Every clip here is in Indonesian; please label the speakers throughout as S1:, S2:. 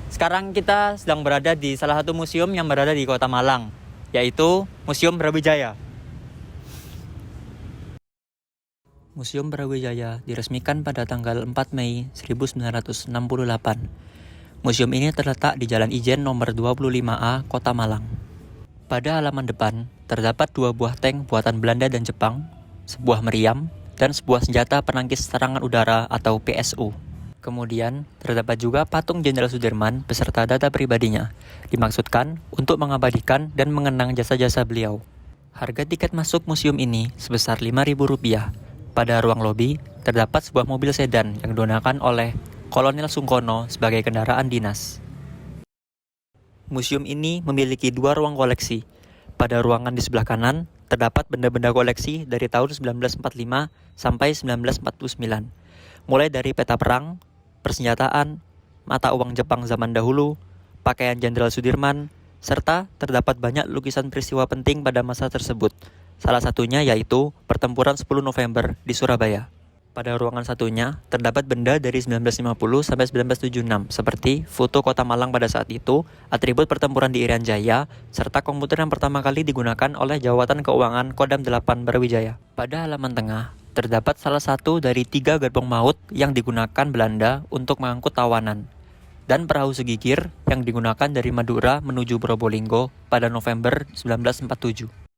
S1: Sekarang kita sedang berada di salah satu museum yang berada di Kota Malang, yaitu Museum Brawijaya. Museum Brawijaya diresmikan pada tanggal 4 Mei 1968. Museum ini terletak di Jalan Ijen nomor 25A, Kota Malang. Pada halaman depan, terdapat 2 buah tank buatan Belanda dan Jepang, sebuah meriam, dan sebuah senjata penangkis serangan udara atau PSU. Kemudian, terdapat juga patung Jenderal Sudirman beserta data pribadinya, dimaksudkan untuk mengabadikan dan mengenang jasa-jasa beliau. Harga tiket masuk museum ini sebesar Rp5.000. Pada ruang lobi, terdapat sebuah mobil sedan yang digunakan oleh Kolonel Sungkono sebagai kendaraan dinas. Museum ini memiliki 2 ruang koleksi. Pada ruangan di sebelah kanan, terdapat benda-benda koleksi dari tahun 1945 sampai 1949, mulai dari peta perang, persenjataan, mata uang Jepang zaman dahulu, pakaian Jenderal Sudirman, serta terdapat banyak lukisan peristiwa penting pada masa tersebut. Salah satunya yaitu pertempuran 10 November di Surabaya. Pada ruangan satunya, terdapat benda dari 1950 sampai 1976, seperti foto Kota Malang pada saat itu, atribut pertempuran di Irian Jaya, serta komputer yang pertama kali digunakan oleh Jawatan Keuangan Kodam 8 Brawijaya. Pada halaman tengah, terdapat salah satu dari 3 gerbong maut yang digunakan Belanda untuk mengangkut tawanan, dan perahu segigir yang digunakan dari Madura menuju Probolinggo pada November 1947.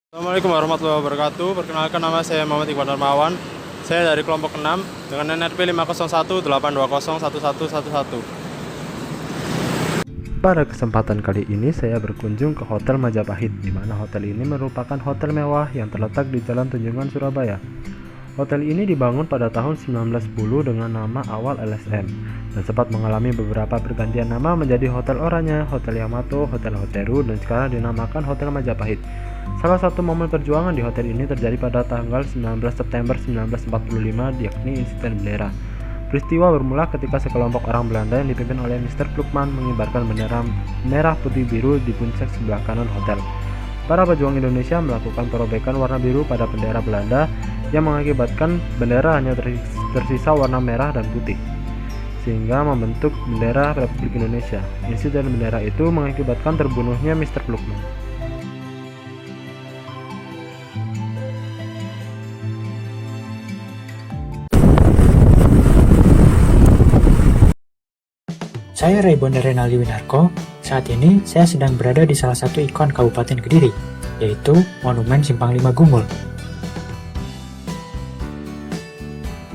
S2: Assalamualaikum warahmatullahi wabarakatuh. Perkenalkan, nama saya Muhammad Iqbal Darmawan. Saya dari kelompok 6 dengan NRP 501-820-1111.
S3: Pada kesempatan kali ini saya berkunjung ke Hotel Majapahit, di mana hotel ini merupakan hotel mewah yang terletak di Jalan Tunjungan, Surabaya. Hotel ini dibangun pada tahun 1910 dengan nama awal LSM dan sempat mengalami beberapa pergantian nama menjadi Hotel Oranye, Hotel Yamato, Hotel Hoteru, dan sekarang dinamakan Hotel Majapahit. Salah satu momen perjuangan di hotel ini terjadi pada tanggal 19 September 1945, yakni insiden bendera. Peristiwa bermula ketika sekelompok orang Belanda yang dipimpin oleh Mr. Klukman mengibarkan bendera merah putih biru di puncak sebelah kanan hotel. Para pejuang Indonesia melakukan perobekan warna biru pada bendera Belanda yang mengakibatkan bendera hanya tersisa warna merah dan putih, sehingga membentuk bendera Republik Indonesia. Insiden bendera itu mengakibatkan terbunuhnya Mr. Klukman.
S4: Saya Raybonda Renaldi Winarko. Saat ini saya sedang berada di salah satu ikon Kabupaten Kediri, yaitu Monumen Simpang 5 Gumul.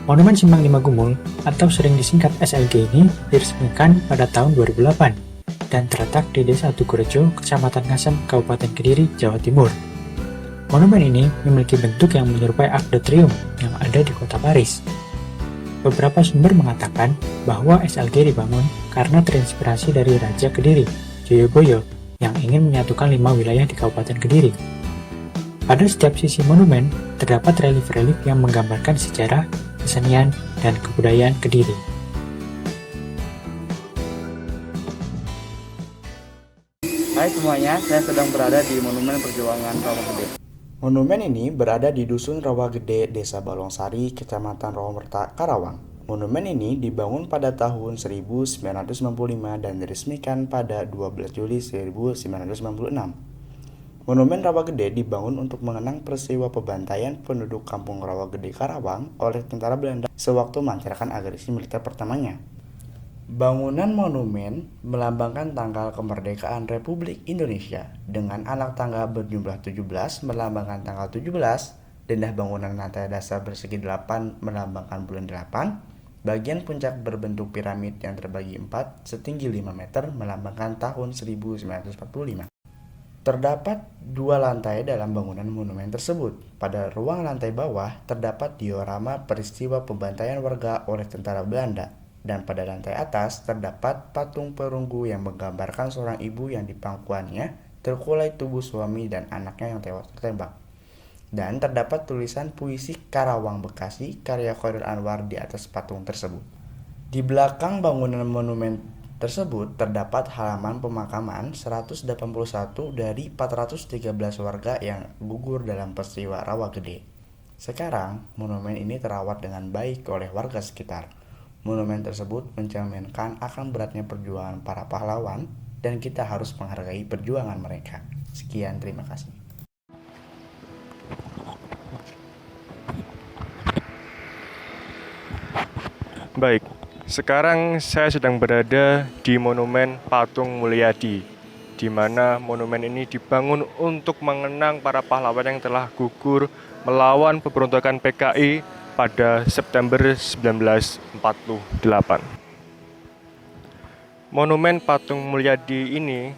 S4: Monumen Simpang 5 Gumul, atau sering disingkat SLG ini, diresmikan pada tahun 2008 dan terletak di Desa Tugurejo, Kecamatan Ngasem, Kabupaten Kediri, Jawa Timur. Monumen ini memiliki bentuk yang menyerupai Arc de Triomphe yang ada di kota Paris. Beberapa sumber mengatakan bahwa SLG dibangun karena terinspirasi dari Raja Kediri, Joyoboyo, yang ingin menyatukan 5 wilayah di Kabupaten Kediri. Pada setiap sisi monumen, terdapat relief-relief yang menggambarkan sejarah, kesenian, dan kebudayaan Kediri.
S5: Hai semuanya, saya sedang berada di Monumen Perjuangan Rawagede. Monumen ini berada di Dusun Rawagede, Desa Balongsari, Kecamatan Rawamerta, Karawang. Monumen ini dibangun pada tahun 1995 dan diresmikan pada 12 Juli 1996. Monumen Rawagede dibangun untuk mengenang peristiwa pembantaian penduduk Kampung Rawagede, Karawang oleh tentara Belanda sewaktu melancarkan agresi militer pertamanya. Bangunan monumen melambangkan tanggal kemerdekaan Republik Indonesia dengan anak tangga berjumlah 17 melambangkan tanggal 17, dendah bangunan lantai dasar bersegi 8 melambangkan bulan 8, bagian puncak berbentuk piramid yang terbagi 4 setinggi 5 meter melambangkan tahun 1945. Terdapat 2 lantai dalam bangunan monumen tersebut. Pada ruang lantai bawah terdapat diorama peristiwa pembantaian warga oleh tentara Belanda. Dan pada lantai atas terdapat patung perunggu yang menggambarkan seorang ibu yang di pangkuannya terkulai tubuh suami dan anaknya yang tewas tertembak. Dan terdapat tulisan puisi Karawang Bekasi karya Khairil Anwar di atas patung tersebut. Di belakang bangunan monumen tersebut terdapat halaman pemakaman 181 dari 413 warga yang gugur dalam peristiwa Rawagede. Sekarang, monumen ini terawat dengan baik oleh warga sekitar. Monumen tersebut mencerminkan akan beratnya perjuangan para pahlawan dan kita harus menghargai perjuangan mereka. Sekian, terima kasih.
S6: Baik, sekarang saya sedang berada di Monumen Patung Mulyadi, di mana monumen ini dibangun untuk mengenang para pahlawan yang telah gugur melawan pemberontakan PKI pada September 1948. Monumen Patung Mulyadi ini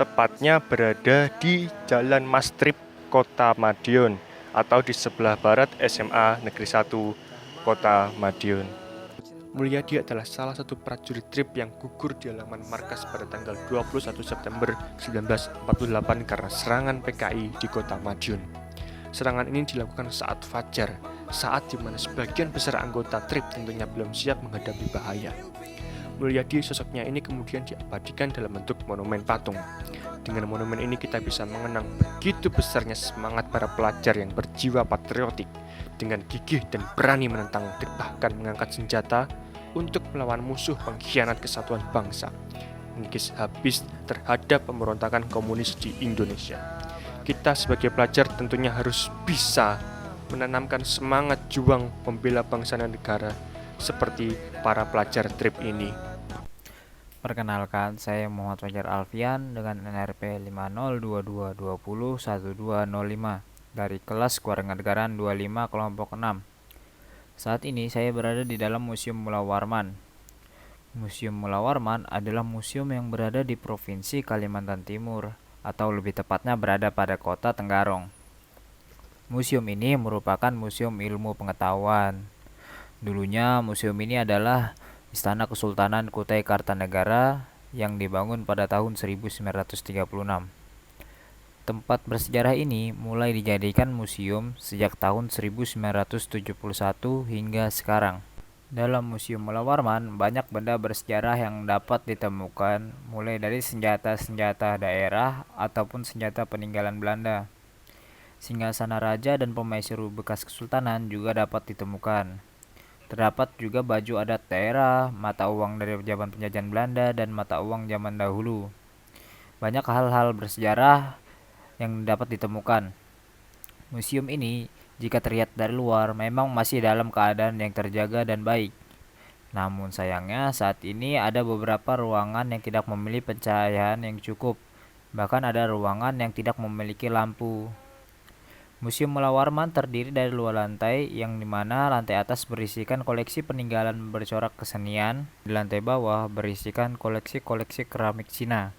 S6: tepatnya berada di Jalan Mastrip, Kota Madiun, atau di sebelah barat SMA Negeri 1, Kota Madiun. Mulyadi adalah salah satu prajurit TRIP yang gugur di halaman markas pada tanggal 21 September 1948 karena serangan PKI di Kota Madiun. Serangan ini dilakukan saat fajar, saat di mana sebagian besar anggota TRIP tentunya belum siap menghadapi bahaya. Mulyadi sosoknya ini kemudian diabadikan dalam bentuk monumen patung. Dengan monumen ini kita bisa mengenang begitu besarnya semangat para pelajar yang berjiwa patriotik, dengan gigih dan berani menentang TRIP bahkan mengangkat senjata untuk melawan musuh pengkhianat kesatuan bangsa, mengikis habis terhadap pemberontakan komunis di Indonesia. Kita sebagai pelajar tentunya harus bisa menanamkan semangat juang membela bangsa dan negara seperti para pelajar TRIP ini.
S7: Perkenalkan, saya Muhammad Fajar Alfian dengan NRP 5020201205 dari kelas Kewarganegaraan 25 kelompok 6. Saat ini saya berada di dalam Museum Mula Warman. Museum Mula Warman adalah museum yang berada di Provinsi Kalimantan Timur, atau lebih tepatnya berada pada Kota Tenggarong. Museum ini merupakan museum ilmu pengetahuan. Dulunya museum ini adalah Istana Kesultanan Kutai Kartanegara yang dibangun pada tahun 1936. Tempat bersejarah ini mulai dijadikan museum sejak tahun 1971 hingga sekarang. Dalam Museum Mula Warman, banyak benda bersejarah yang dapat ditemukan, mulai dari senjata-senjata daerah ataupun senjata peninggalan Belanda. Singgasana raja dan permaisuri bekas kesultanan juga dapat ditemukan. Terdapat juga baju adat daerah, mata uang dari zaman penjajahan Belanda, dan mata uang zaman dahulu. Banyak hal-hal bersejarah yang dapat ditemukan. Museum ini, jika terlihat dari luar, memang masih dalam keadaan yang terjaga dan baik. Namun sayangnya saat ini ada beberapa ruangan yang tidak memiliki pencahayaan yang cukup. Bahkan ada ruangan yang tidak memiliki lampu. Museum Mula Warman terdiri dari 2 lantai, yang dimana lantai atas berisikan koleksi peninggalan bercorak kesenian, di lantai bawah berisikan koleksi-koleksi keramik Cina.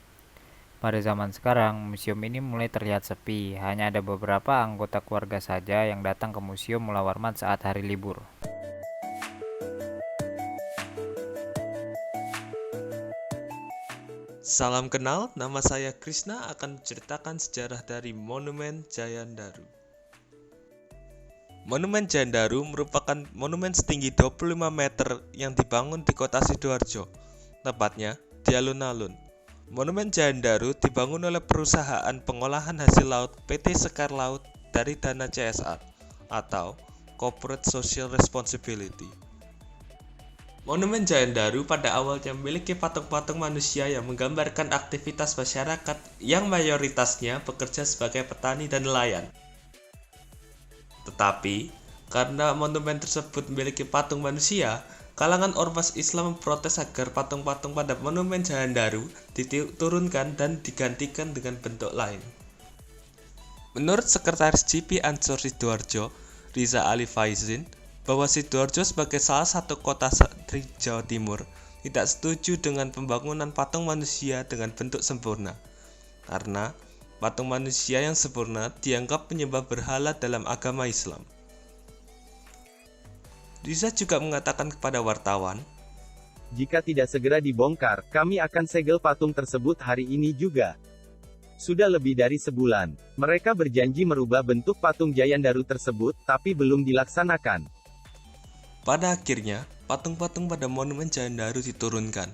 S7: Pada zaman sekarang, museum ini mulai terlihat sepi, hanya ada beberapa anggota keluarga saja yang datang ke Museum Mula Warman saat hari libur.
S8: Salam kenal, nama saya Krishna akan menceritakan sejarah dari Monumen Jayandaru. Monumen Jayandaru merupakan monumen setinggi 25 meter yang dibangun di kota Sidoarjo, tepatnya di alun-alun. Monumen Jayandaru dibangun oleh perusahaan pengolahan hasil laut PT Sekar Laut dari dana CSR atau Corporate Social Responsibility. Monumen Jayandaru pada awalnya memiliki patung-patung manusia yang menggambarkan aktivitas masyarakat yang mayoritasnya bekerja sebagai petani dan nelayan. Tetapi, karena monumen tersebut memiliki patung manusia, kalangan ormas Islam memprotes agar patung-patung pada Monumen Jayandaru diturunkan dan digantikan dengan bentuk lain. Menurut Sekretaris GP Ansor Sidoarjo, Riza Ali Faizin, bahwa Sidoarjo sebagai salah satu kota di Jawa Timur tidak setuju dengan pembangunan patung manusia dengan bentuk sempurna, karena patung manusia yang sempurna dianggap menyembah berhala dalam agama Islam. Riza juga mengatakan kepada wartawan,
S9: "Jika tidak segera dibongkar, kami akan segel patung tersebut hari ini juga." Sudah lebih dari sebulan, mereka berjanji merubah bentuk patung Jayandaru tersebut, tapi belum dilaksanakan.
S8: pada akhirnya patung-patung pada Monumen Jayandaru diturunkan.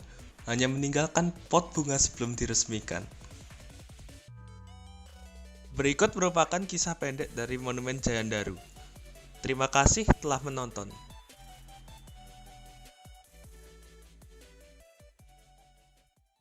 S8: hanya meninggalkan pot bunga sebelum diresmikan. Berikut merupakan kisah pendek dari Monumen Jayandaru. Terima kasih telah menonton.